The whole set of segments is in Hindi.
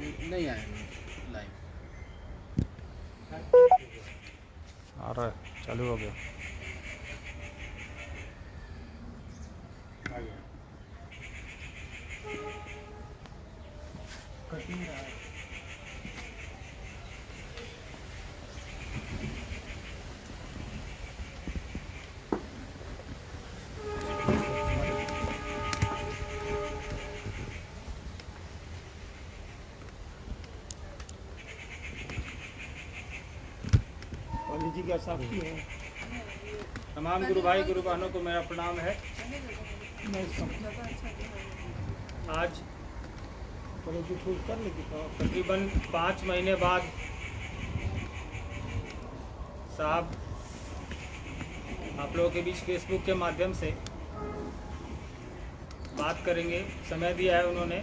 नहीं आया लाइव। आ रहा है, चालू हो गया। आ गया। कट नहीं रहा है। पंडित जी क्या साक्षी है। तमाम गुरु भाई गुरु बहनों को मेरा प्रणाम है। आज चलो जो फूल कर लेगी तो तकरीबन 5 महीने बाद साहब आप लोगों के बीच फेसबुक के माध्यम से बात करेंगे। समय दिया है उन्होंने।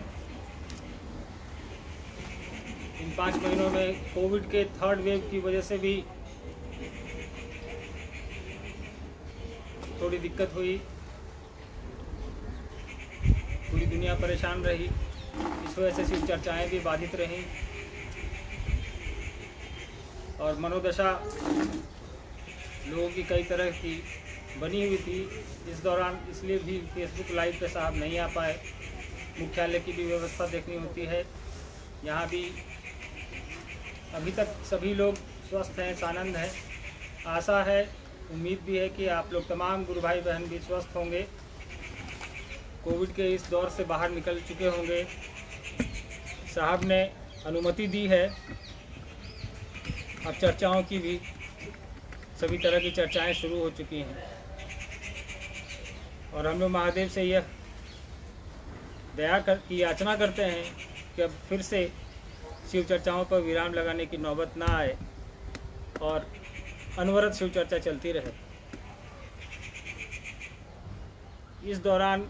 इन 5 महीनों में कोविड के 3rd वेव की वजह से भी थोड़ी दिक्कत हुई, पूरी दुनिया परेशान रही। इस वजह से शिव चर्चाएँ भी बाधित रहीं और मनोदशा लोगों की कई तरह की बनी हुई थी इस दौरान। इसलिए भी फेसबुक लाइव पे साहब नहीं आ पाए। मुख्यालय की भी व्यवस्था देखनी होती है। यहाँ भी अभी तक सभी लोग स्वस्थ हैं, सानंद हैं। आशा है, उम्मीद भी है कि आप लोग तमाम गुरु भाई बहन भी स्वस्थ होंगे, कोविड के इस दौर से बाहर निकल चुके होंगे। साहब ने अनुमति दी है। अब चर्चाओं की भी सभी तरह की चर्चाएं शुरू हो चुकी हैं और हम लोग महादेव से यह दया की याचना करते हैं कि अब फिर से शिव चर्चाओं पर विराम लगाने की नौबत ना आए और अनवरत शिव चर्चा चलती रहे। इस दौरान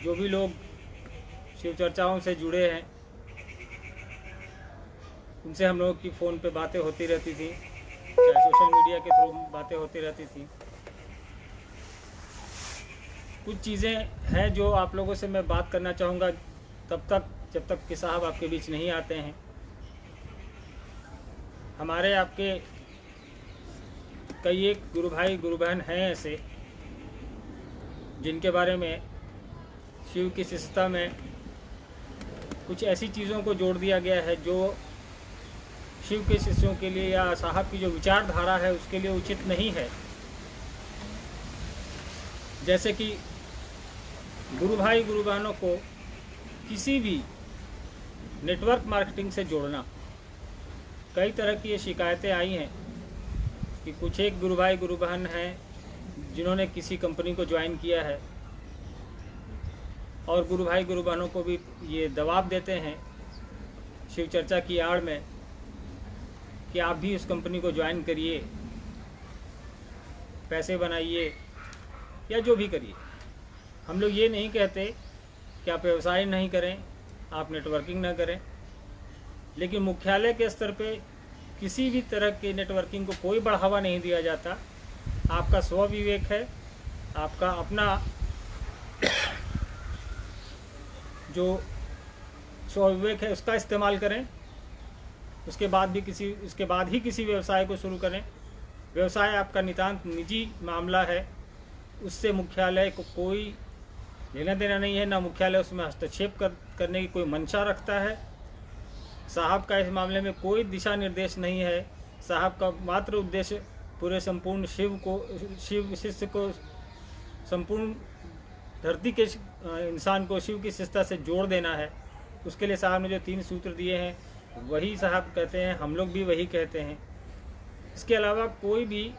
जो भी लोग शिव चर्चाओं से जुड़े हैं उनसे हम लोगों की फ़ोन पे बातें होती रहती थी, चाहे सोशल मीडिया के थ्रू बातें होती रहती थी। कुछ चीज़ें हैं जो आप लोगों से मैं बात करना चाहूँगा तब तक जब तक कि साहब आपके बीच नहीं आते हैं। हमारे आपके कई एक गुरु भाई गुरु बहन हैं ऐसे जिनके बारे में शिव की शिष्टता में कुछ ऐसी चीज़ों को जोड़ दिया गया है जो शिव के शिष्यों के लिए या साहब की जो विचारधारा है उसके लिए उचित नहीं है। जैसे कि गुरु भाई गुरु बहनों को किसी भी नेटवर्क मार्केटिंग से जोड़ना। कई तरह की ये शिकायतें आई हैं कि कुछ एक गुरु भाई गुरु बहन हैं जिन्होंने किसी कंपनी को ज्वाइन किया है और गुरु भाई गुरु बहनों को भी ये दबाव देते हैं शिव चर्चा की आड़ में कि आप भी उस कंपनी को ज्वाइन करिए, पैसे बनाइए या जो भी करिए। हम लोग ये नहीं कहते कि आप व्यवसाय नहीं करें, आप नेटवर्किंग ना करें, लेकिन मुख्यालय के स्तर पे किसी भी तरह के नेटवर्किंग को कोई बढ़ावा नहीं दिया जाता। आपका स्व विवेक है, आपका अपना जो स्व विवेक है उसका इस्तेमाल करें। उसके बाद ही किसी व्यवसाय को शुरू करें। व्यवसाय आपका नितांत निजी मामला है, उससे मुख्यालय को कोई लेना देना नहीं है, ना मुख्यालय उसमें हस्तक्षेप करने की कोई मंशा रखता है। साहब का इस मामले में कोई दिशा निर्देश नहीं है। साहब का मात्र उद्देश्य पूरे संपूर्ण शिव शिष्य को, संपूर्ण धरती के इंसान को शिव की शिष्टता से जोड़ देना है। उसके लिए साहब ने जो 3 सूत्र दिए हैं वही साहब कहते हैं, हम लोग भी वही कहते हैं। इसके अलावा कोई भी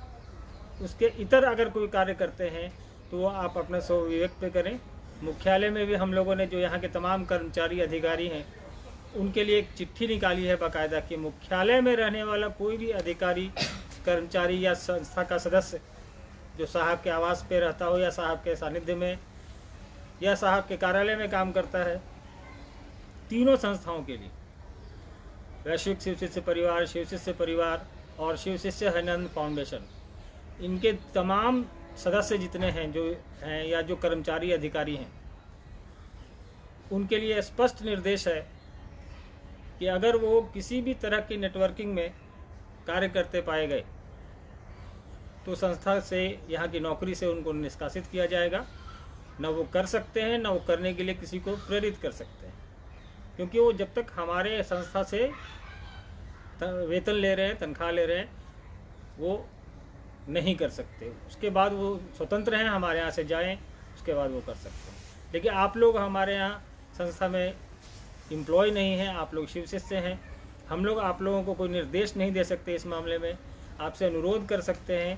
उसके इतर अगर कोई कार्य करते हैं तो वो आप अपना स्व विवेक पे करें। मुख्यालय में भी हम लोगों ने जो यहाँ के तमाम कर्मचारी अधिकारी हैं उनके लिए एक चिट्ठी निकाली है बाकायदा कि मुख्यालय में रहने वाला कोई भी अधिकारी, कर्मचारी या संस्था का सदस्य जो साहब के आवास पे रहता हो या साहब के सानिध्य में या साहब के कार्यालय में काम करता है, तीनों संस्थाओं के लिए वैश्विक शिव शिष्य परिवार, शिव शिष्य परिवार और शिव शिष्य हरिनंदन फाउंडेशन, इनके तमाम सदस्य जितने हैं जो हैं या जो कर्मचारी अधिकारी हैं, उनके लिए स्पष्ट निर्देश है कि अगर वो किसी भी तरह की नेटवर्किंग में कार्य करते पाए गए तो संस्था से, यहाँ की नौकरी से उनको निष्कासित किया जाएगा। न वो कर सकते हैं, न वो करने के लिए किसी को प्रेरित कर सकते हैं, क्योंकि वो जब तक हमारे संस्था से वेतन ले रहे हैं, तनख्वाह ले रहे हैं, वो नहीं कर सकते। उसके बाद वो स्वतंत्र हैं, हमारे यहाँ से जाएं, उसके बाद वो कर सकते हैं। लेकिन आप लोग हमारे यहाँ संस्था में एम्प्लॉय नहीं हैं, आप लोग शिव शिष्य हैं। हम लोग आप लोगों को कोई निर्देश नहीं दे सकते इस मामले में। आपसे अनुरोध कर सकते हैं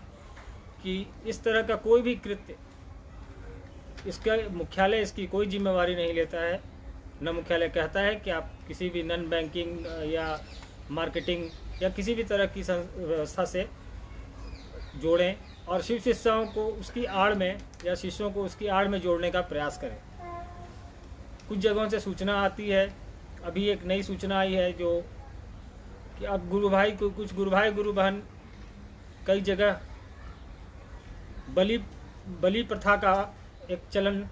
कि इस तरह का कोई भी कृत्य, इसका मुख्यालय इसकी कोई जिम्मेवारी नहीं लेता है। न मुख्यालय कहता है कि आप किसी भी नॉन बैंकिंग या मार्केटिंग या किसी भी तरह की व्यवस्था से जोड़ें और शिव शिष्यों को उसकी आड़ में या शिष्यों को उसकी आड़ में जोड़ने का प्रयास करें। कुछ जगहों से सूचना आती है, अभी एक नई सूचना आई है जो कि अब कुछ गुरु भाई गुरु बहन कई जगह बलि प्रथा का एक चलन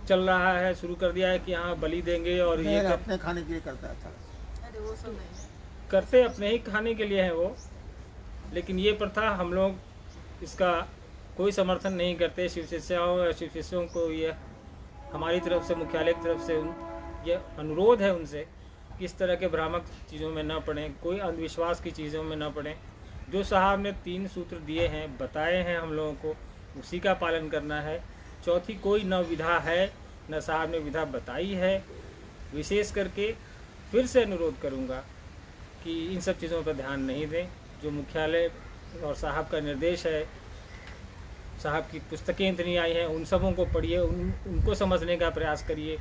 चल रहा है, शुरू कर दिया है कि हाँ बलि देंगे और ये अपने खाने के लिए करता था। करते अपने ही खाने के लिए है वो, लेकिन ये प्रथा हम लोग इसका कोई समर्थन नहीं करते। शिव शिष्यों या शिव शिष्यों को ये हमारी तरफ से, मुख्यालय की तरफ से ये अनुरोध है उनसे कि इस तरह के भ्रामक चीज़ों में न पड़ें, कोई अंधविश्वास की चीज़ों में न पड़ें। जो साहब ने 3 सूत्र दिए हैं, बताए हैं हम लोगों को, उसी का पालन करना है। चौथी कोई न विधा है, न साहब ने विधा बताई है। विशेष करके फिर से अनुरोध करूँगा कि इन सब चीज़ों पर ध्यान नहीं दें। जो मुख्यालय और साहब का निर्देश है, साहब की पुस्तकें इतनी आई हैं, उन सबों को पढ़िए, उनको समझने का प्रयास करिए।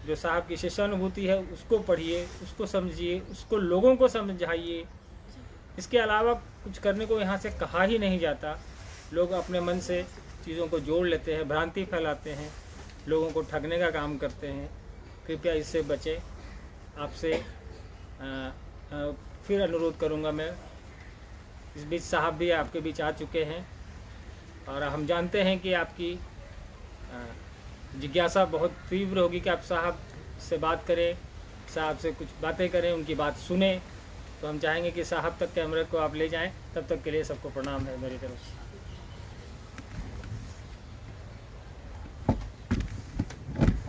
जो साहब की शिष्यानुभूति है उसको पढ़िए, उसको समझिए, उसको लोगों को समझाइए। इसके अलावा कुछ करने को यहाँ से कहा ही नहीं जाता। लोग अपने मन से चीज़ों को जोड़ लेते हैं, भ्रांति फैलाते हैं, लोगों को ठगने का काम करते हैं। कृपया इससे बचें। आपसे फिर अनुरोध करूँगा मैं। इस बीच साहब भी आपके बीच आ चुके हैं और हम जानते हैं कि आपकी जिज्ञासा बहुत तीव्र होगी कि आप साहब से बात करें, साहब से कुछ बातें करें, उनकी बात सुने। तो हम चाहेंगे कि साहब तक कैमरे को आप ले जाएं। तब तक के लिए सबको प्रणाम है मेरी तरफ से।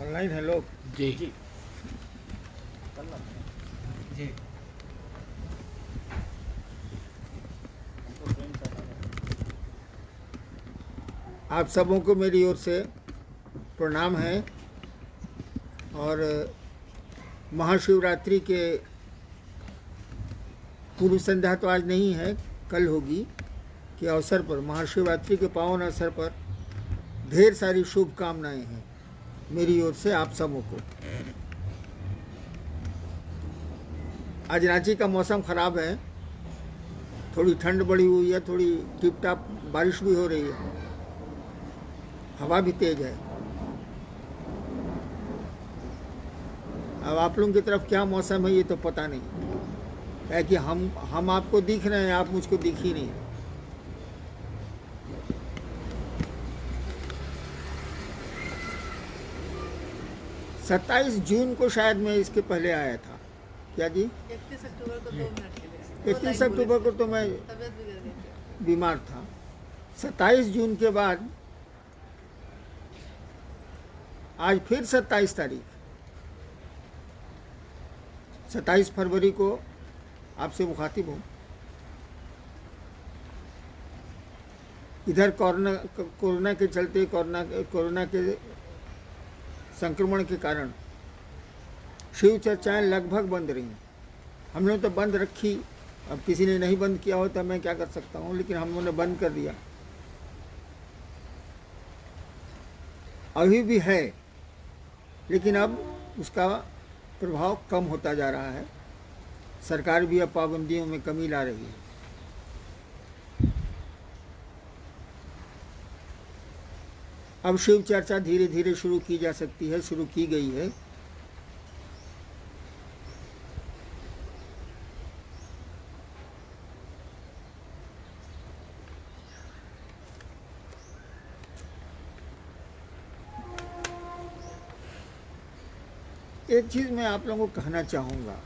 ऑनलाइन है लोग जी जी जी। आप सबों को मेरी ओर से प्रणाम है। और महाशिवरात्रि के पूर्व संध्या तो आज नहीं है, कल होगी, के अवसर पर, महाशिवरात्रि के पावन अवसर पर ढेर सारी शुभकामनाएं हैं मेरी ओर से आप सबों को। आज रांची का मौसम खराब है, थोड़ी ठंड बढ़ी हुई है, थोड़ी टिप टाप बारिश भी हो रही है, हवा भी तेज है। अब आप लोगों की तरफ क्या मौसम है ये तो पता नहीं है कि हम आपको दिख रहे हैं, आप मुझको दिख ही नहीं। 27 जून को शायद मैं इसके पहले आया था। क्या जी? 31 अक्टूबर को 2 मिनट के लिए। 31 अक्टूबर को तो मैं तबीयत बिगड़ गई थी। बीमार था। 27 जून के बाद आज फिर 27 तारीख, 27 फरवरी को आपसे मुखातिब हूँ। इधर कोरोना के चलते, कोरोना के संक्रमण के कारण शिव चर्चाएं लगभग बंद रही। हम लोग तो बंद रखी, अब किसी ने नहीं बंद किया हो तो मैं क्या कर सकता हूँ, लेकिन हम लोगों ने बंद कर दिया। अभी भी है, लेकिन अब उसका प्रभाव कम होता जा रहा है। सरकार भी अब पाबंदियों में कमी ला रही है। अब शिव चर्चा धीरे धीरे शुरू की जा सकती है, शुरू की गई है। एक चीज मैं आप लोगों को कहना चाहूंगा,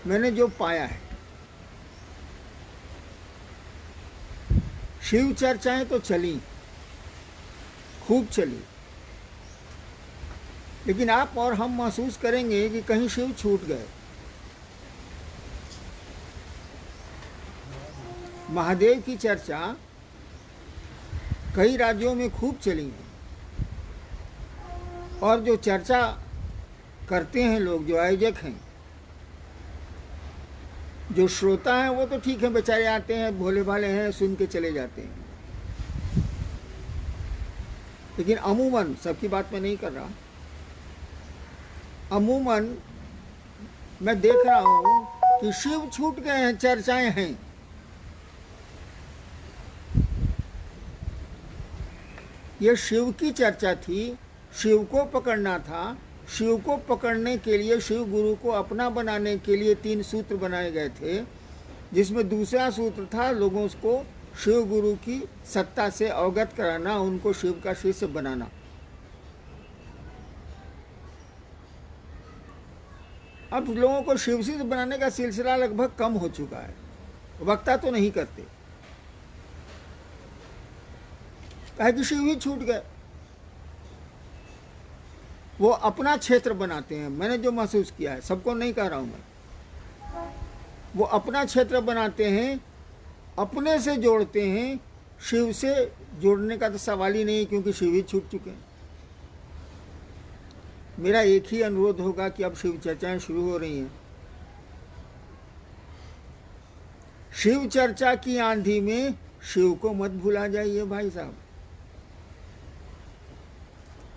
मैंने जो पाया है, शिव चर्चाएं तो चली, खूब चली, लेकिन आप और हम महसूस करेंगे कि कहीं शिव छूट गए। महादेव की चर्चा कई राज्यों में खूब चली है, और जो चर्चा करते हैं लोग, जो आयोजक हैं, जो श्रोता हैं, वो तो ठीक है, बेचारे आते हैं, भोले भाले हैं, सुन के चले जाते हैं। लेकिन अमूमन, सबकी बात मैं नहीं कर रहा, अमूमन मैं देख रहा हूं कि शिव छूट गए हैं, चर्चाएं हैं। ये शिव की चर्चा थी, शिव को पकड़ना था। शिव को पकड़ने के लिए, शिव गुरु को अपना बनाने के लिए 3 सूत्र बनाए गए थे, जिसमें दूसरा सूत्र था लोगों को शिव गुरु की सत्ता से अवगत कराना, उनको शिव का शिष्य बनाना। अब लोगों को शिव शिष्य बनाने का सिलसिला लगभग कम हो चुका है, वक्ता तो नहीं करते, काहे कि शिव ही छूट गए। वो अपना क्षेत्र बनाते हैं, मैंने जो महसूस किया है, सबको नहीं कह रहा हूं मैं, वो अपना क्षेत्र बनाते हैं, अपने से जोड़ते हैं। शिव से जोड़ने का तो सवाल ही नहीं, क्योंकि शिव ही छूट चुके हैं। मेरा एक ही अनुरोध होगा कि अब शिव चर्चाएं शुरू हो रही हैं, शिव चर्चा की आंधी में शिव को मत भुला जाइए भाई साहब।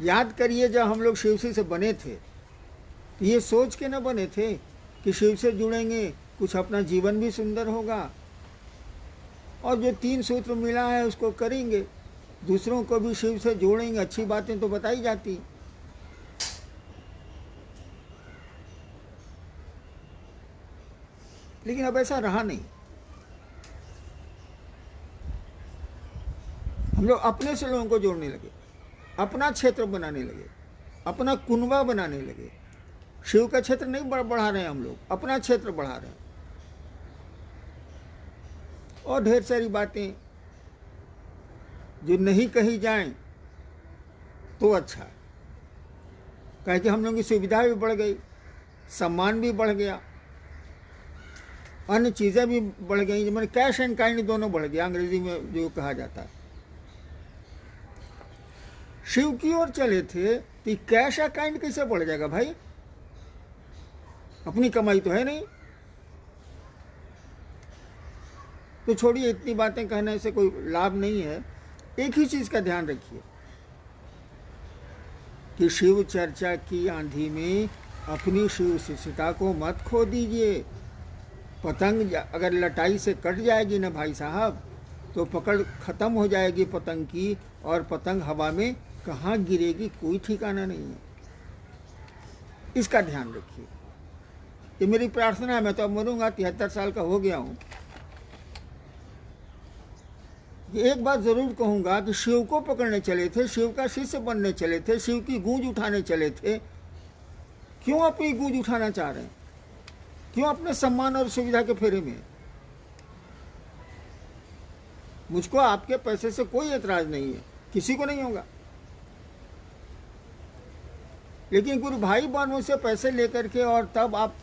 याद करिए, जब हम लोग शिव से बने थे, तो ये सोच के न बने थे कि शिव से जुड़ेंगे, कुछ अपना जीवन भी सुंदर होगा, और जो 3 सूत्र मिला है उसको करेंगे, दूसरों को भी शिव से जोड़ेंगे, अच्छी बातें तो बताई जाती। लेकिन अब ऐसा रहा नहीं। हम लोग अपने से लोगों को जोड़ने लगे, अपना क्षेत्र बनाने लगे, अपना कुनबा बनाने लगे। शिव का क्षेत्र नहीं बढ़ा रहे हैं हम लोग, अपना क्षेत्र बढ़ा रहे हैं। और ढेर सारी बातें जो नहीं कही जाएं तो अच्छा है, कहे कि हम लोगों की सुविधा भी बढ़ गई, सम्मान भी बढ़ गया, अन्य चीज़ें भी बढ़ गई, मैंने कैश एंड काइंड दोनों बढ़ गया, अंग्रेजी में जो कहा जाता है। शिव की ओर चले थे तो कैश या काइंड कैसे बढ़ जाएगा भाई? अपनी कमाई तो है नहीं। तो छोड़िए, इतनी बातें कहने से कोई लाभ नहीं है। एक ही चीज का ध्यान रखिए कि शिव चर्चा की आंधी में अपनी शिव शिष्यता को मत खो दीजिए। पतंग अगर लटाई से कट जाएगी ना भाई साहब, तो पकड़ खत्म हो जाएगी पतंग की, और पतंग हवा में कहाँ गिरेगी कोई ठिकाना नहीं है। इसका ध्यान रखिए, ये मेरी प्रार्थना है। मैं तो अब मरूंगा, 73 साल का हो गया हूँ। एक बात जरूर कहूंगा कि शिव को पकड़ने चले थे, शिव का शिष्य बनने चले थे, शिव की गूंज उठाने चले थे। क्यों अपनी गूंज उठाना चाह रहे हैं? क्यों अपने सम्मान और सुविधा के फेरे में? मुझको आपके पैसे से कोई एतराज नहीं है, किसी को नहीं होगा। लेकिन गुरु भाई बहनों से पैसे लेकर के और तब आप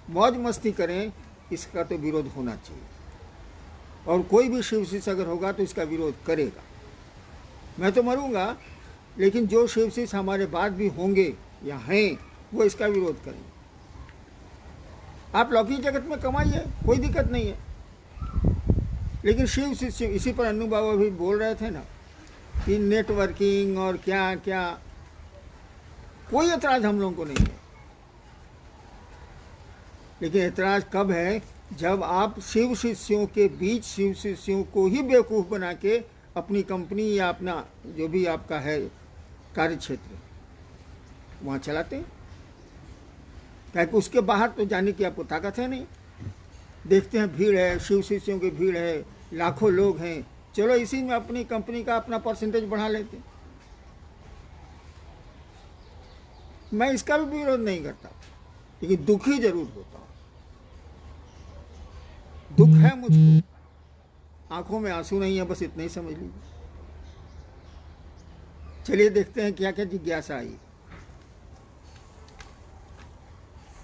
मौज मस्ती करें, इसका तो विरोध होना चाहिए। और कोई भी शिव शिष्य अगर होगा तो इसका विरोध करेगा। मैं तो मरूंगा, लेकिन जो शिव शिष्य हमारे बाद भी होंगे या हैं, वो इसका विरोध करेंगे। आप लौकिक जगत में कमाइए, कोई दिक्कत नहीं है, लेकिन शिव शिष्य, इसी पर अन्नू बाबा भी बोल रहे थे ना कि नेटवर्किंग और क्या क्या, कोई एतराज हम लोगों को नहीं है। लेकिन एतराज कब है? जब आप शिव शिष्यों के बीच शिव शिष्यों को ही बेवकूफ़ बना के अपनी कंपनी या अपना जो भी आपका है कार्य क्षेत्र वहाँ चलाते हैं। क्योंकि उसके बाहर तो जाने की आपको ताकत है नहीं। देखते हैं भीड़ है, शिव शिष्यों की भीड़ है, लाखों लोग हैं, चलो इसी में अपनी कंपनी का अपना परसेंटेज बढ़ा लेते हैं। मैं इसका भी विरोध नहीं करता, लेकिन दुखी जरूर होता हूं। दुख है मुझको, आंखों में आंसू नहीं है, बस इतना ही समझ लीजिए। चलिए देखते हैं क्या क्या जिज्ञासा आई।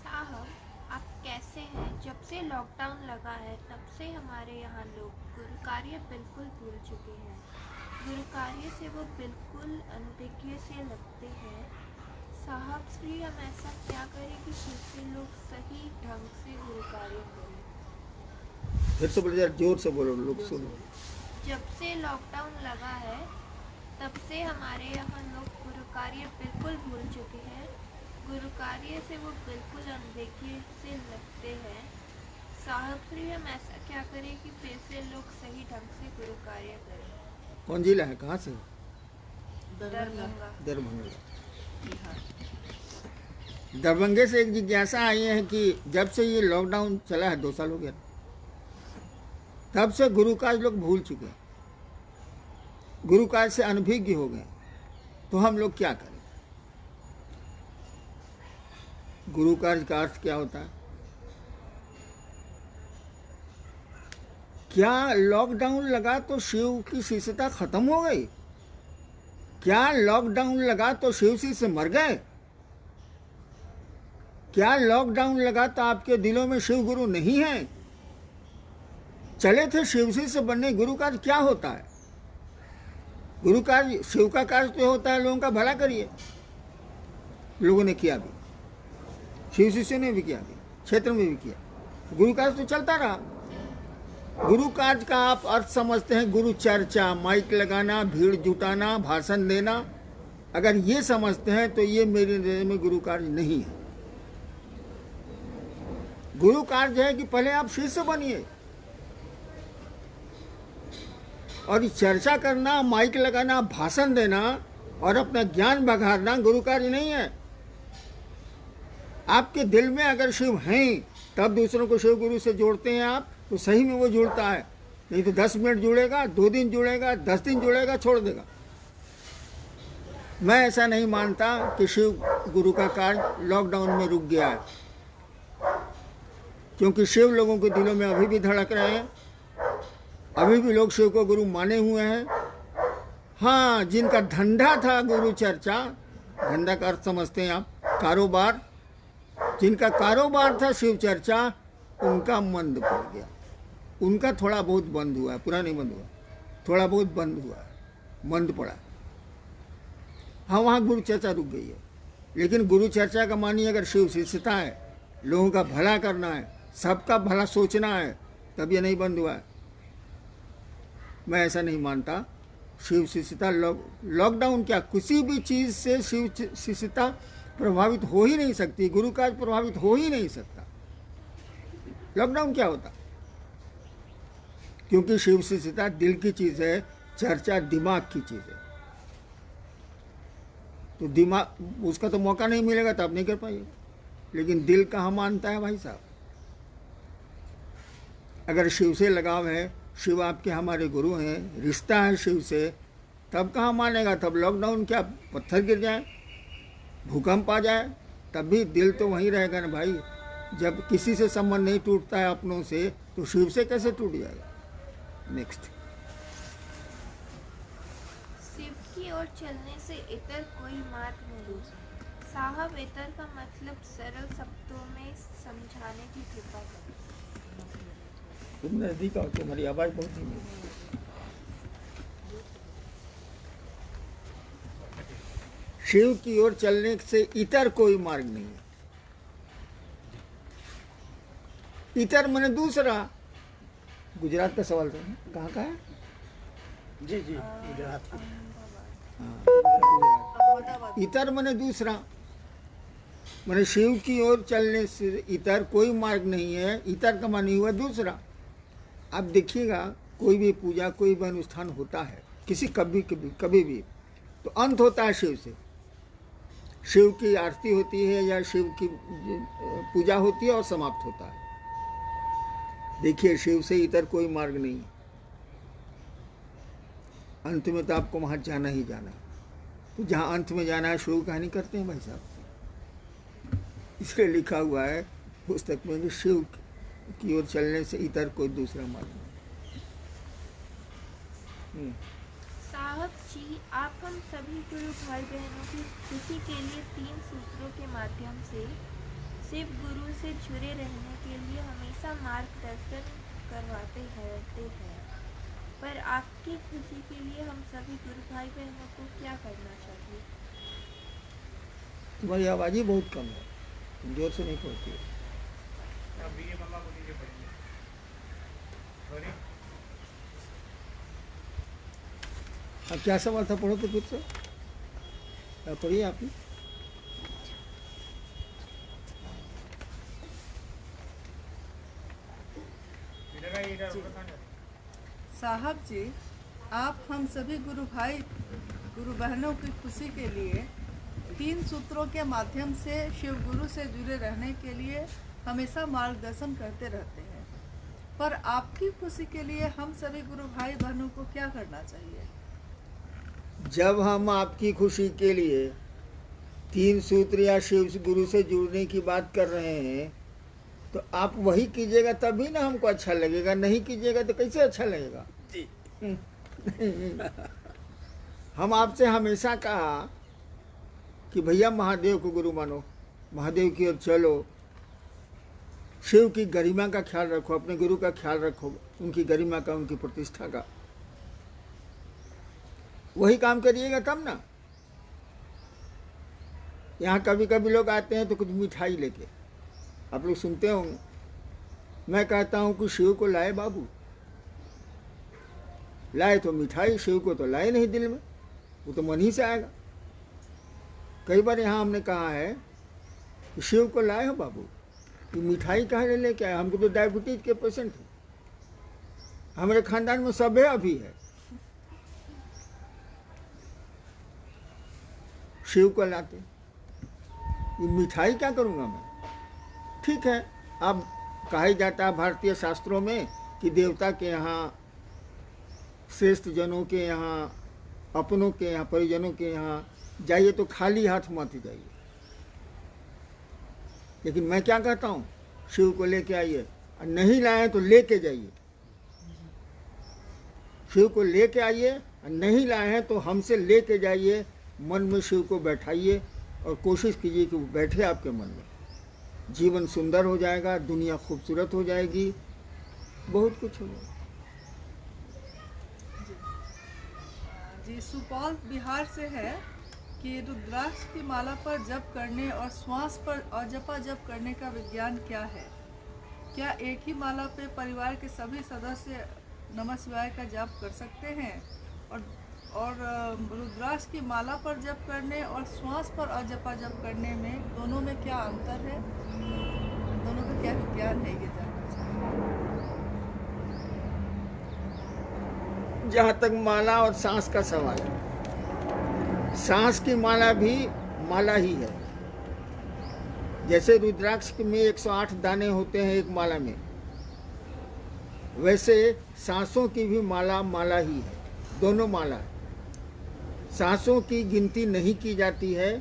साहब, आप कैसे हैं? जब से लॉकडाउन लगा है तब से हमारे यहाँ लोग गुरु कार्य बिल्कुल भूल चुके हैं। गुरु कार्य से वो बिल्कुल अनभिज्ञ से लगते हैं। साहब श्री, हम ऐसा क्या करें कि फिर से लोग सही ढंग से गुरु कार्य करें? फिर से बोलो, जरा जोर से बोलो, लोग सुनो। जब से लॉकडाउन लगा है तब से हमारे यहाँ लोग गुरु कार्य बिल्कुल भूल चुके हैं। गुरु कार्य से वो बिल्कुल अनदेखी से लगते हैं। साहब श्री, हम ऐसा क्या करें कि फिर से लोग सही ढंग से गुरु कार्य करें? कौन जिला है, कहाँ से? दरभंगा। दरभंगा। दरभंगे से एक जिज्ञासा आई है कि जब से ये लॉकडाउन चला है, 2 साल हो गया, तब से गुरु काज लोग भूल चुके हैं, गुरु काज से अनभिज्ञ हो गए, तो हम लोग क्या करें? गुरु कार्य का अर्थ क्या होता है? क्या लॉकडाउन लगा तो शिव की शिष्यता खत्म हो गई? क्या लॉकडाउन लगा तो शिव शिष्य मर गए? क्या लॉकडाउन लगा तो आपके दिलों में शिव गुरु नहीं है? चले थे शिव शिष्य बनने। गुरु कार्य क्या होता है? गुरु कार्य, शिव का कार्य तो होता है लोगों का भला करिए। लोगों ने किया भी, शिव शिष्य ने भी किया, भी क्षेत्र में भी किया। गुरु कार्य तो चलता रहा। गुरु कार्य का आप अर्थ समझते हैं गुरु चर्चा, माइक लगाना, भीड़ जुटाना, भाषण देना। अगर ये समझते हैं तो ये मेरी नजर में गुरु कार्य नहीं है। गुरु कार्य है कि पहले आप शिष्य बनिए, और चर्चा करना, माइक लगाना, भाषण देना और अपना ज्ञान बघारना गुरु कार्य नहीं है। आपके दिल में अगर शिव हैं तब दूसरों को शिव गुरु से जोड़ते हैं आप, तो सही में वो जुड़ता है। नहीं तो 10 मिनट जुड़ेगा, 2 दिन जुड़ेगा, 10 दिन जुड़ेगा, छोड़ देगा। मैं ऐसा नहीं मानता कि शिव गुरु का कार्य लॉकडाउन में रुक गया है, क्योंकि शिव लोगों के दिलों में अभी भी धड़क रहे हैं। अभी भी लोग शिव को गुरु माने हुए हैं। हाँ, जिनका धंधा था गुरु चर्चा, धंधा का अर्थ समझते हैं आप, कारोबार, जिनका कारोबार था शिव चर्चा, उनका मंद पड़ गया। उनका थोड़ा बहुत बंद हुआ है, पूरा नहीं बंद हुआ, थोड़ा बहुत बंद हुआ है, मंद पड़ा। हाँ, वहाँ गुरु चर्चा रुक गई है। लेकिन गुरु चर्चा का मानिए अगर शिव शिष्यता है, लोगों का भला करना है, सबका भला सोचना है, तब ये नहीं बंद हुआ है। मैं ऐसा नहीं मानता। शिव शिष्यता लॉकडाउन क्या, किसी भी चीज़ से शिव शिष्यता प्रभावित हो ही नहीं सकती, गुरु काज प्रभावित हो ही नहीं सकता। लॉकडाउन क्या होता? क्योंकि शिव शिष्यता दिल की चीज़ है, चर्चा दिमाग की चीज़ है। तो दिमाग, उसका तो मौका नहीं मिलेगा तो आप नहीं कर पाइएगा। लेकिन दिल कहाँ मानता है भाई साहब? अगर शिव से लगाव है, शिव आपके हमारे गुरु हैं, रिश्ता है शिव से, तब कहाँ मानेगा? तब लॉकडाउन क्या पत्थर गिर जाए, भूकंप आ जाए, तब भी दिल तो वहीं रहेगा ना भाई। जब किसी से संबंध नहीं टूटता है अपनों से, तो शिव से कैसे टूट जाएगा? नेक्स्ट। शिव की ओर चलने से इतर कोई मार्ग नहीं। साहब, इतर का मतलब सरल शब्दों में समझाने की कृपा करें। तुम नजदीक आओ, तुम्हारी आवाज बहुत धीमी है। शिव की ओर चलने से इतर कोई मार्ग नहीं है। इतर माने दूसरा। गुजरात का सवाल था, कहाँ का है? जी जी, गुजरात। हाँ, इतर माने दूसरा। माने शिव की ओर चलने से इतर कोई मार्ग नहीं है। इतर का मानी हुआ दूसरा। आप देखिएगा, कोई भी पूजा, कोई भी अनुष्ठान होता है, किसी कभी भी, तो अंत होता है शिव से। शिव की आरती होती है या शिव की पूजा होती है और समाप्त होता है। देखिए, शिव से इतर कोई मार्ग नहीं है। अंत में तो आपको वहाँ जाना ही जाना है। तो जहाँ अंत में जाना है, शुरू कहानी करते हैं भाई साहब। इसलिए लिखा हुआ है पुस्तक में कि शिव की ओर चलने से इतर कोई दूसरा मार्ग नहीं। साहब जी, आप हम सभी गुरु भाई बहनों की खुशी के लिए 3 सूत्रों के माध्यम से शिव गुरु से जुड़े रहने के लिए हमेशा मार्गदर्शन करवाते रहते हैं, पर आपकी खुशी के लिए हम सभी गुरु भाई बहनों को क्या करना चाहिए? तुम्हारी आवाज़ ही बहुत कम है, तुम जोर से नहीं पढ़ती हो। हाँ, क्या सवाल था, पढ़ो तो खुद से। पढ़िए आप ही। साहब जी, आप हम सभी गुरु भाई गुरु बहनों की खुशी के लिए 3 सूत्रों के माध्यम से शिव गुरु से जुड़े रहने के लिए हमेशा मार्गदर्शन करते रहते हैं, पर आपकी खुशी के लिए हम सभी गुरु भाई बहनों को क्या करना चाहिए? जब हम आपकी खुशी के लिए 3 सूत्र या शिव गुरु से जुड़ने की बात कर रहे हैं, तो आप वही कीजिएगा तभी ना हमको अच्छा लगेगा, नहीं कीजिएगा तो कैसे अच्छा लगेगा? जी। हम आपसे हमेशा कहा कि भैया महादेव को गुरु मानो, महादेव की ओर चलो, शिव की गरिमा का ख्याल रखो, अपने गुरु का ख्याल रखो, उनकी गरिमा का, उनकी प्रतिष्ठा का। वही काम करिएगा तब ना। यहाँ कभी कभी लोग आते हैं तो कुछ मिठाई लेके, आप लोग सुनते होंगे। मैं कहता हूँ कि शिव को लाए बाबू, लाए तो मिठाई, शिव को तो लाए नहीं दिल में, वो तो मन ही से आएगा। कई बार यहाँ हमने कहा है कि शिव को लाए हो बाबू, ये मिठाई कहाँ लेके आए? हमको तो डायबिटीज के पेशेंट हैं, हमारे खानदान में सब है, अभी है। शिव को लाते, ये मिठाई क्या करूँगा मैं? ठीक है, अब कहा ही जाता है भारतीय शास्त्रों में कि देवता के यहाँ, श्रेष्ठ जनों के यहाँ, अपनों के यहाँ, परिजनों के यहाँ जाइए तो खाली हाथ मत जाइए। लेकिन मैं क्या कहता हूँ, शिव को लेके आइए, और नहीं लाए तो लेके जाइए। शिव को लेके आइए, और नहीं लाए हैं तो हमसे लेके जाइए, मन में शिव को बैठाइए और कोशिश कीजिए कि वो बैठे आपके मन में। जीवन सुंदर हो जाएगा, दुनिया खूबसूरत हो जाएगी, बहुत कुछ हो जाएगा। जी, सुपौल बिहार से है कि रुद्राक्ष की माला पर जप करने और श्वास पर अजपा जप करने का विज्ञान क्या है? क्या एक ही माला पे परिवार के सभी सदस्य नमः शिवाय का जप कर सकते हैं? और रुद्राक्ष की माला पर जप करने और श्वास पर अजपा जप करने में, दोनों में क्या अंतर है? दोनों का क्या विज्ञान है, ये जानना चाहिए। जहाँ तक माला और सांस का सवाल है, सांस की माला भी माला ही है। जैसे रुद्राक्ष में 108 दाने होते हैं एक माला में, वैसे सांसों की भी माला माला ही है, दोनों माला है। सांसों की गिनती नहीं की जाती है,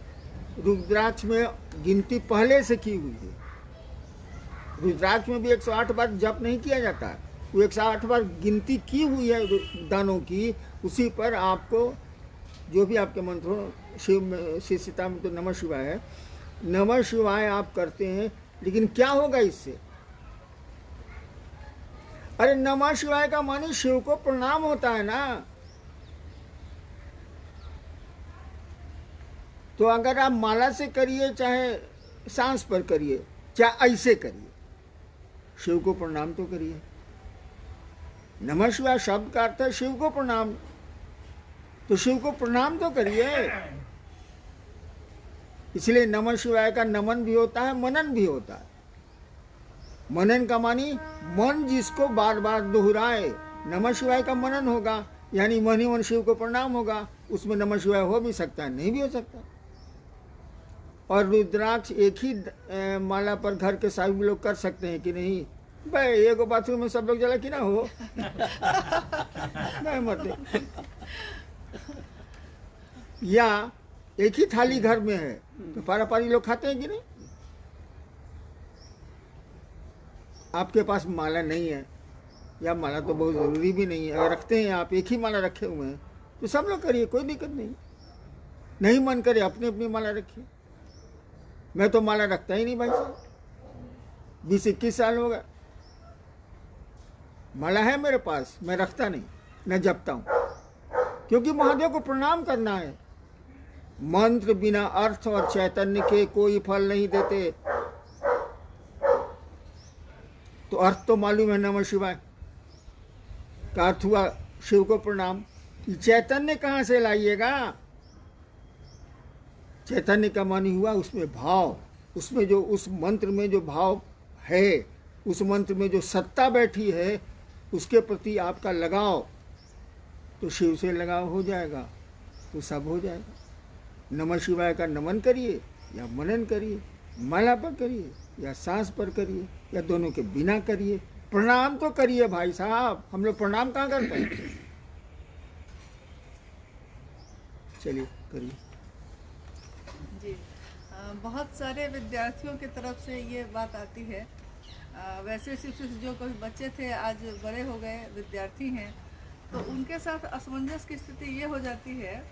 रुद्राक्ष में गिनती पहले से की हुई है। रुद्राक्ष में भी 108 बार जप नहीं किया जाता है, वो 108 बार गिनती की हुई है दानों की। उसी पर आपको जो भी आपके मंत्र हो, शिव में, शिवता में तो नमः शिवाय है, नमः शिवाय आप करते हैं। लेकिन क्या होगा इससे? अरे नमः शिवाय का माने शिव को प्रणाम होता है ना। तो अगर आप माला से करिए, चाहे सांस पर करिए, चाहे ऐसे करिए, शिव को प्रणाम तो करिए। नमः शिवाय शब्द का अर्थ है शिव को प्रणाम, तो शिव को प्रणाम तो करिए। इसलिए नमः शिवाय का नमन भी होता है, मनन भी होता है। मनन का मानी मन जिसको बार बार दोहराए, नमः शिवाय का मनन होगा, यानी मन ही मन शिव को प्रणाम होगा। उसमें नमः शिवाय हो भी सकता है, नहीं भी हो सकता। और रुद्राक्ष एक ही माला पर घर के सभी लोग कर सकते हैं कि नहीं? भाई एक बाथरूम में सब लोग जला कि ना हो नहीं मत। या एक ही थाली घर में है तो पारा पारी लोग खाते हैं कि नहीं? आपके पास माला नहीं है, या माला तो बहुत ज़रूरी भी नहीं है, अगर रखते हैं आप, एक ही माला रखे हुए हैं, तो सब लोग करिए, कोई दिक्कत नहीं। नहीं मन करे अपनी अपनी माला रखिए। मैं तो माला रखता ही नहीं भाई साहब, 20-21 साल हो गए। माला है मेरे पास, मैं रखता नहीं, न जपता हूँ, क्योंकि महादेव को प्रणाम करना है। मंत्र बिना अर्थ और चैतन्य के कोई फल नहीं देते। तो अर्थ तो मालूम है, नमः शिवाय का अर्थ हुआ शिव को प्रणाम। चैतन्य कहाँ से लाइएगा? चैतन्य का मानी हुआ उसमें भाव, उसमें जो, उस मंत्र में जो भाव है, उस मंत्र में जो सत्ता बैठी है, उसके प्रति आपका लगाव, तो शिव से लगाव हो जाएगा, तो सब हो जाएगा। नमः शिवाय का नमन करिए या मनन करिए, माला पर करिए या सांस पर करिए, या दोनों के बिना करिए। प्रणाम तो करिए भाई साहब, हम लोग प्रणाम कहाँ करते हैं? चलिए करिए। जी, बहुत सारे विद्यार्थियों की तरफ से ये बात आती है। वैसे सिर्फ जो कोई बच्चे थे आज बड़े हो गए, विद्यार्थी हैं, तो उनके साथ असमंजस की स्थिति ये हो जाती है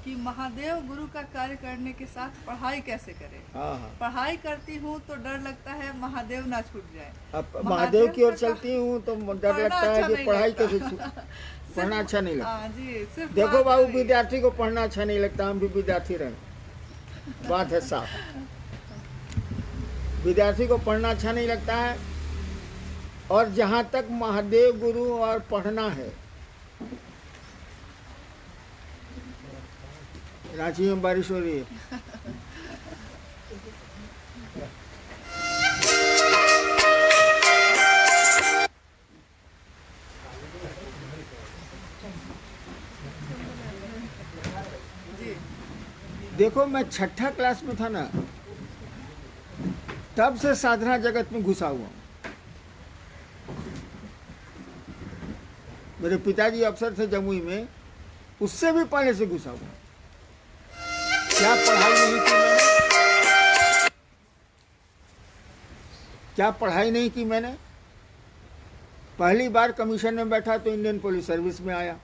कि महादेव गुरु का कार्य करने के साथ पढ़ाई कैसे करें। हाँ। पढ़ाई करती हूँ तो डर लगता है महादेव ना छूट जाए। अब महादेव की ओर चलती हूँ तो डर लगता है कि पढ़ाई कैसे पढ़ना अच्छा नहीं लगता। जी, सिर्फ देखो बाबू, विद्यार्थी को पढ़ना अच्छा नहीं लगता, हम भी विद्यार्थी रहे, बात है साफ। विद्यार्थी को पढ़ना अच्छा नहीं लगता है। और जहाँ तक महादेव गुरु और पढ़ना है, रांची में बारिश हो रही है। देखो, मैं 6ठा क्लास में था ना, तब से साधना जगत में घुसा हुआ हूँ। मेरे पिताजी अफसर थे जमुई में, उससे भी पहले से घुसा हुआ। क्या पढ़ाई नहीं की मैंने? क्या पढ़ाई नहीं की मैंने? पहली बार कमीशन में बैठा तो इंडियन पुलिस सर्विस में आया,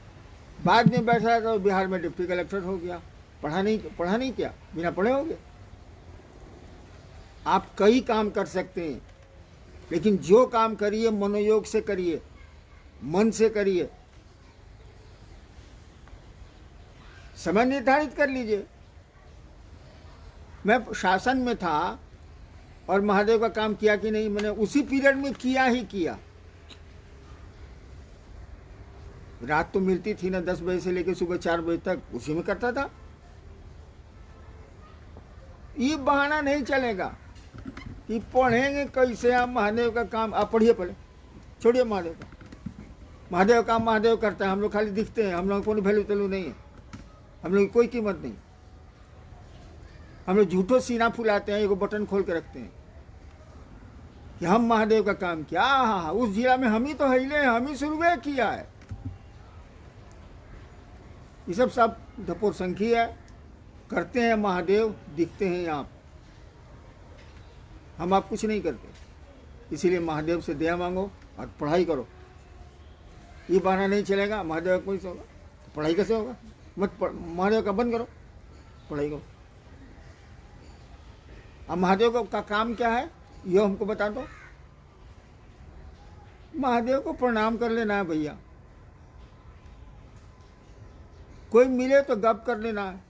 बाद में बैठा तो बिहार में डिप्टी कलेक्टर हो गया। पढ़ा नहीं क्या? बिना पढ़े हो गए? आप कई काम कर सकते हैं, लेकिन जो काम करिए मनोयोग से करिए, मन से करिए। समय निर्धारित कर लीजिए। मैं शासन में था और महादेव का काम किया कि नहीं? मैंने उसी पीरियड में किया ही किया। रात तो मिलती थी ना 10 बजे से लेकर सुबह 4 बजे तक, उसी में करता था। ये बहाना नहीं चलेगा कि पढ़ेंगे कैसे हम महादेव का काम। आप पढ़िए पहले, छोड़िए महादेव का। महादेव काम महादेव करता है, हम लोग खाली दिखते हैं, हम लोग को वैल्यू तैल्यू नहीं है, हम लोग की कोई कीमत नहीं। हम लोग झूठो सीना फुलाते हैं, एगो बटन खोल के रखते हैं कि हम महादेव का काम किया। हाँ, उस जिला में हम ही तो हिले, हम ही शुरू किया है। ये सब धपोर संखी है। करते हैं महादेव, दिखते हैं आप। हम आप कुछ नहीं करते, इसीलिए महादेव से दया मांगो और पढ़ाई करो। ये बहाना नहीं चलेगा महादेव कोई से होगा तो पढ़ाई कैसे होगा? महादेव का बंद करो, पढ़ाई करो। अब महादेव का काम क्या है ये हमको बता दो। महादेव को प्रणाम कर लेना है भैया। कोई मिले तो गप कर लेना है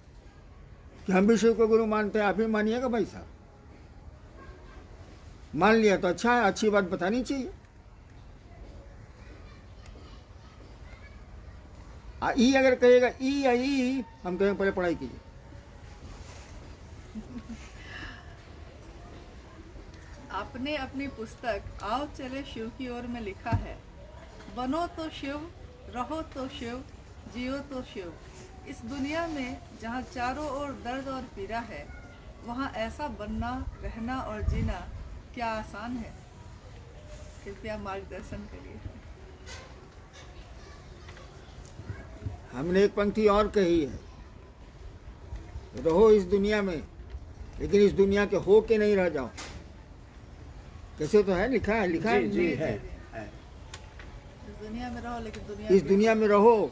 कि हम भी शिव को गुरु मानते हैं, आप भी मानिएगा भाई साहब। मान लिया तो अच्छा है, अच्छी बात बतानी चाहिए। ई अगर कहेगा ई या ई, हम कहेंगे पहले पढ़ाई कीजिए। आपने अपनी पुस्तक आओ चले शिव की ओर में लिखा है, बनो तो शिव, रहो तो शिव, जियो तो शिव। इस दुनिया में जहाँ चारों ओर दर्द और पीड़ा है, वहाँ ऐसा बनना, रहना और जीना क्या आसान है? कृपया मार्गदर्शन करिए। हमने एक पंक्ति और कही है, रहो इस दुनिया में, लेकिन इस दुनिया के हो के नहीं रह जाओ। कैसे तो है, लिखा है, लिखा जी जी है। है। इस दुनिया में रहो लेकिन दुनिया इस दुनिया में रहो,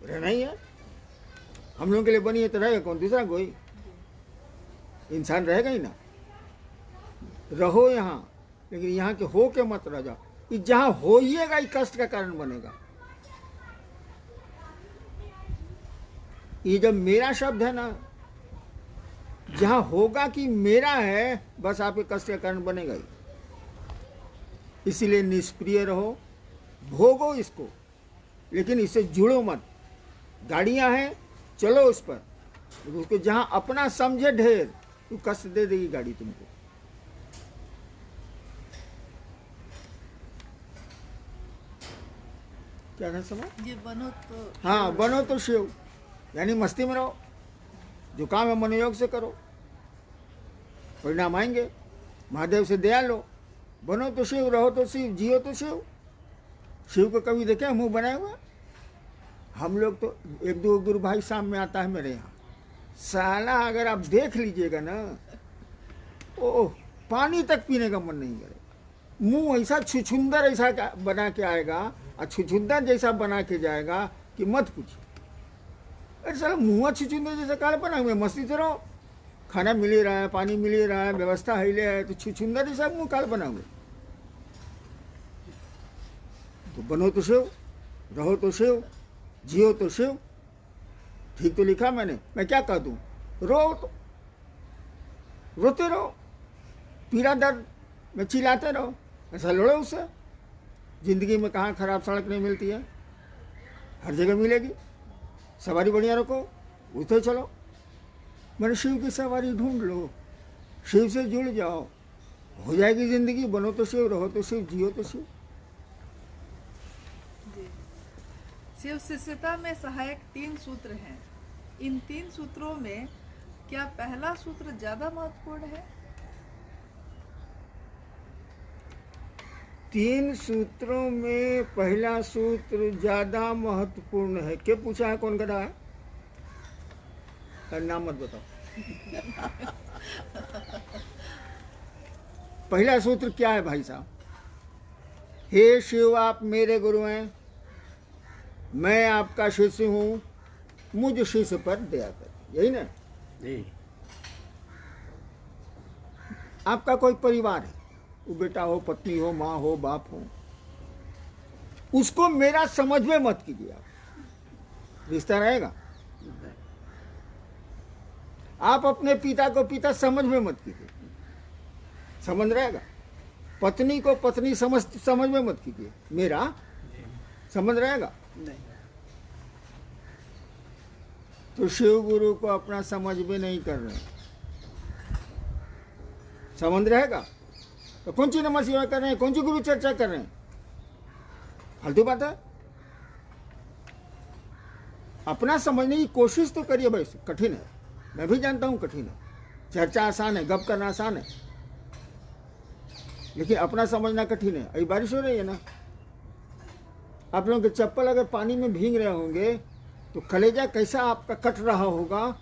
रहना ही है। हम लोगों के लिए बनी है तो रहेगा कौन, दूसरा कोई इंसान रहेगा ही ना। रहो यहाँ, लेकिन यहाँ के हो के मत रह जाओ। कि जहाँ होइएगा ये कष्ट का कारण बनेगा। ये जब मेरा शब्द है ना, जहाँ होगा कि मेरा है, बस आपके कष्ट का कारण बनेगा ही। इसीलिए निष्प्रिय रहो, भोगो इसको, लेकिन इससे जुड़ो मत। गाड़ियां हैं, चलो उस पर, उसको जहां अपना समझे ढेर, तो कष्ट दे देगी गाड़ी तुमको। क्या था समझ? ये बनो तो हाँ, बनो तो शिव, यानी मस्ती में रहो। जो काम है मनोयोग से करो, परिणाम आएंगे। महादेव से दया लो। बनो तो शिव, रहो तो शिव, जियो तो शिव। शिव को कभी देखे मुंह बनाए हुआ? हम लोग तो एक दो गुरु भाई शाम में आता है मेरे यहाँ, साला अगर आप देख लीजिएगा ना, ओह, पानी तक पीने का मन नहीं करेगा। मुंह ऐसा छुछुंदर ऐसा बना के आएगा और छुछुंदर जैसा बना के जाएगा कि मत पूछिए। अरे साला मुँह छुछुंदर जैसा काले बना हुआ, मस्ती से रहो। खाना मिल ही रहा है, पानी मिल ही रहा है, व्यवस्था हिले है, तो छुछुंदर जैसा मुँह काल बना हुआ। तो बनो तो शिव, रहो तो शिव, जियो तो शिव। ठीक तो लिखा मैंने, मैं क्या कह दूं? रो तो रोते रहो, पीड़ा दर्द में चिल्लाते रहो, ऐसा लड़ो उससे। जिंदगी में कहाँ खराब सड़क नहीं मिलती है, हर जगह मिलेगी। सवारी बढ़िया रखो, उठते चलो। मैंने शिव की सवारी ढूंढ लो, शिव से जुड़ जाओ, हो जाएगी जिंदगी। बनो तो शिव, रहो तो शिव, जियो तो शिव। जी। शिव शिष्यता में सहायक 3 सूत्र हैं। इन 3 सूत्रों में क्या पहला सूत्र ज्यादा महत्वपूर्ण है? 3 सूत्रों में पहला सूत्र ज्यादा महत्वपूर्ण है। क्या पूछा है? कौन गधा है? नाम मत बताओ। पहला सूत्र क्या है भाई साहब? हे शिव, आप मेरे गुरु हैं, मैं आपका शिष्य हूं, मुझ शिष्य पर दया कर। यही ना? जी आपका कोई परिवार है, वो बेटा हो, पत्नी हो, माँ हो, बाप हो, उसको मेरा समझ में मत कीजिए। आप रिश्ता रहेगा। आप अपने पिता को पिता समझ में मत कीजिए, समझ रहेगा। पत्नी को पत्नी समझ में मत कीजिए, मेरा समझ रहेगा। नहीं तो शिव गुरु को अपना समझ में नहीं कर रहे, समझ रहेगा। तो कौन सी नमः शिवाय कर रहे हैं, कौन सी गुरु चर्चा कर रहे हैं? फालतू बात है। अपना समझने की कोशिश तो करिए भाई। कठिन है, मैं भी जानता हूं कठिन है। चर्चा आसान है, गप करना आसान है, लेकिन अपना समझना कठिन है। अभी बारिश हो रही है ना, आप लोगों के चप्पल अगर पानी में भीग रहे होंगे तो कलेजा कैसा आपका कट रहा होगा,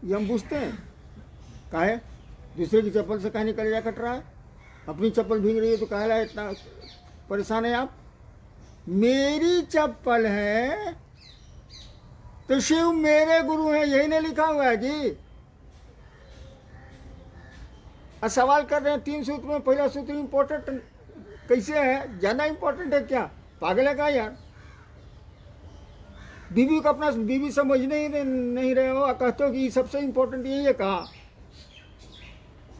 ये हम पूछते हैं। काहे? दूसरे की चप्पल से काहे नहीं कलेजा कट रहा है? अपनी चप्पल भीग रही है तो काहे इतना परेशान है आप? मेरी चप्पल है तो शिव मेरे गुरु हैं, यही नहीं लिखा हुआ है जी। और सवाल कर रहे हैं 3 सूत्र में पहला सूत्र इंपॉर्टेंट कैसे है? ज्यादा इंपॉर्टेंट है क्या? पागल है क्या यार? बीवी को अपना बीवी समझ नहीं रहे हो, कहते हो कि सबसे इंपॉर्टेंट यही है। कहा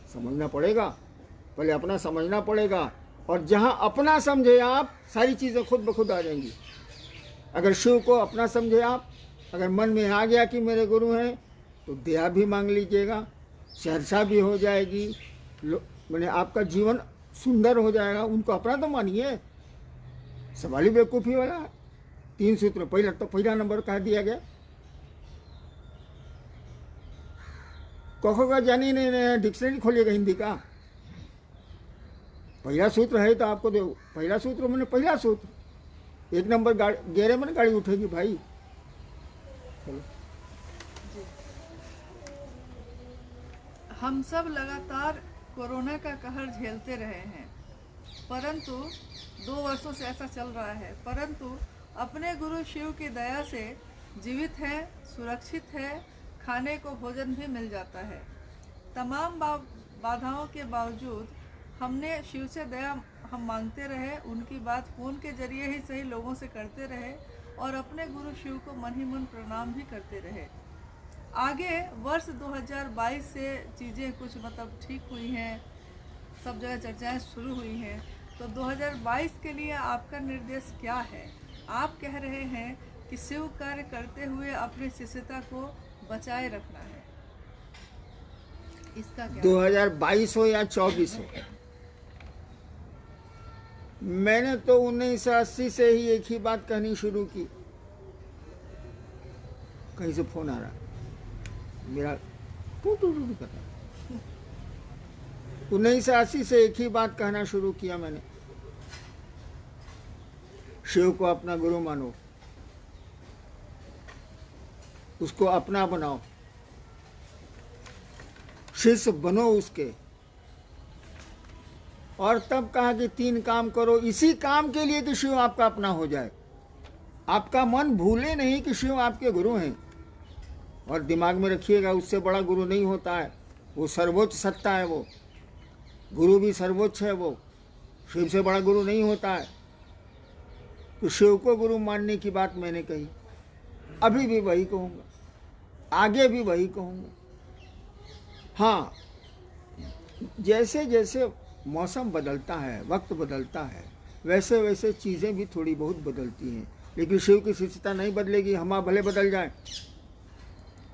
समझना पड़ेगा, पहले अपना समझना पड़ेगा। और जहां अपना समझे आप, सारी चीजें खुद ब खुद आ जाएंगी। अगर शिव को अपना समझे आप, अगर मन में आ गया कि मेरे गुरु हैं, तो दया भी मांग लीजिएगा, चर्चा भी हो जाएगी, मैंने आपका जीवन सुंदर हो जाएगा। उनको अपना तो मानिए, सवाल ही बेवकूफ़ी वाला है। 3 सूत्र पहला नंबर कहा दिया गया। कहो का जानी नहीं, डिक्शनरी खोलिएगा हिंदी का। पहला सूत्र है तो आपको दो। पहला सूत्र मैंने पहला सूत्र 1 नंबर गेरे में गाड़ी उठेगी भाई। चलो। हम सब लगातार कोरोना का कहर झेलते रहे हैं। परंतु 2 वर्षों से ऐसा चल रहा है, परंतु अपने गुरु शिव की दया से जीवित है, सुरक्षित है, खाने को भोजन भी मिल जाता है। तमाम बाधाओं के बावजूद हमने शिव से दया हम मांगते रहे, उनकी बात फ़ोन के जरिए ही सही लोगों से करते रहे और अपने गुरु शिव को मन ही मन प्रणाम भी करते रहे। आगे वर्ष 2022 से चीज़ें कुछ मतलब ठीक हुई हैं, सब जगह चर्चाएं शुरू हुई हैं। तो 2022 के लिए आपका निर्देश क्या है? आप कह रहे हैं कि शिव कार्य करते हुए अपनी शिष्यता को बचाए रखना है, इसका क्या? 2022 हो या 24 हो, मैंने तो 1980 से ही एक ही बात कहनी शुरू की। कहीं से फोन आ रहा, मेरा टू टू टू कर रहा। 1980 से एक ही बात कहना शुरू किया मैंने, शिव को अपना गुरु मानो, उसको अपना बनाओ, शिष्य बनो उसके। और तब कहा कि 3 काम करो, इसी काम के लिए कि शिव आपका अपना हो जाए। आपका मन भूले नहीं कि शिव आपके गुरु हैं, और दिमाग में रखिएगा उससे बड़ा गुरु नहीं होता है, वो सर्वोच्च सत्ता है। वो गुरु भी सर्वोच्च है, वो शिव से बड़ा गुरु नहीं होता है। तो शिव को गुरु मानने की बात मैंने कही, अभी भी वही कहूँगा, आगे भी वही कहूँगा। हाँ, जैसे जैसे मौसम बदलता है, वक्त बदलता है, वैसे वैसे चीज़ें भी थोड़ी बहुत बदलती हैं, लेकिन शिव की शिष्यता नहीं बदलेगी। हम भले बदल जाएं,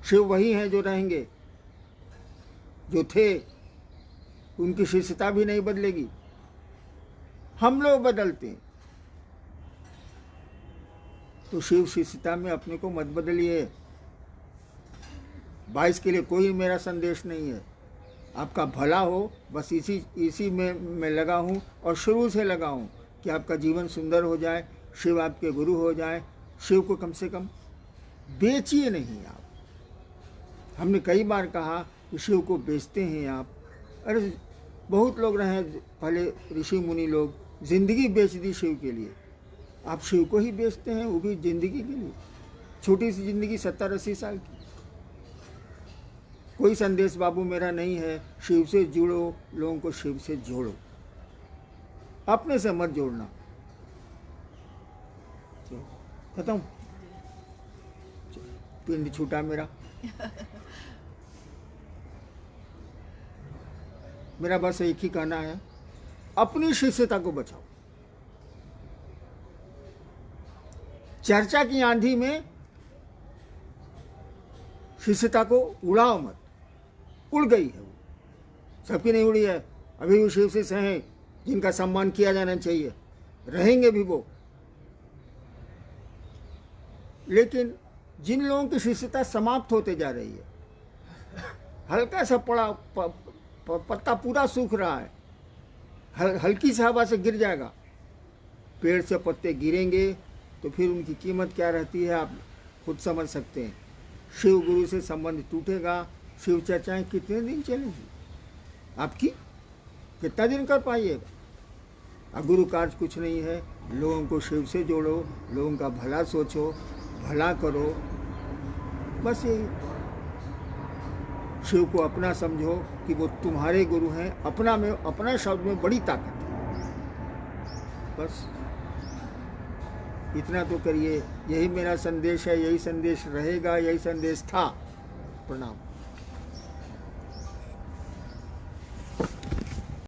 शिव वही हैं जो रहेंगे, जो थे, उनकी शिष्यता भी नहीं बदलेगी। हम लोग बदलते हैं, तो शिव शिष्यता में अपने को मत बदलिए। 22 के लिए कोई मेरा संदेश नहीं है, आपका भला हो, बस इसी में मैं लगा हूँ, और शुरू से लगा हूँ कि आपका जीवन सुंदर हो जाए, शिव आपके गुरु हो जाए। शिव को कम से कम बेचिए नहीं आप। हमने कई बार कहा कि शिव को बेचते हैं आप। अरे बहुत लोग रहे पहले, ऋषि मुनि लोग, जिंदगी बेच दी शिव के लिए। आप शिव को ही बेचते हैं, वो भी जिंदगी के लिए। छोटी सी जिंदगी 70-80 साल की। कोई संदेश बाबू मेरा नहीं है, शिव से जुड़ो, लोगों को शिव से जोड़ो, अपने से मत जोड़ना। खत्म, पिंड छूटा मेरा। मेरा बस एक ही कहना है, अपनी शिष्यता को बचाओ। चर्चा की आंधी में शिष्यता को उड़ाओ मत। उड़ गई है वो, सबकी नहीं उड़ी है। अभी भी शिव शिष्य हैं जिनका सम्मान किया जाना चाहिए, रहेंगे भी वो। लेकिन जिन लोगों की शिष्यता समाप्त होते जा रही है, हल्का सा पत्ता पूरा सूख रहा है, हल्की सी हवा से गिर जाएगा, पेड़ से पत्ते गिरेंगे, तो फिर उनकी कीमत क्या रहती है आप खुद समझ सकते हैं। शिव गुरु से संबंध टूटेगा, शिव चर्चाएं कितने दिन चलेंगी आपकी, कितना दिन कर पाइएगा। अब गुरु कार्य कुछ नहीं है, लोगों को शिव से जोड़ो, लोगों का भला सोचो, भला करो, बस यही। शिव को अपना समझो कि वो तुम्हारे गुरु हैं। अपना शब्द में बड़ी ताकत है। बस इतना तो करिए। यही मेरा संदेश है, यही संदेश रहेगा, यही संदेश था। प्रणाम।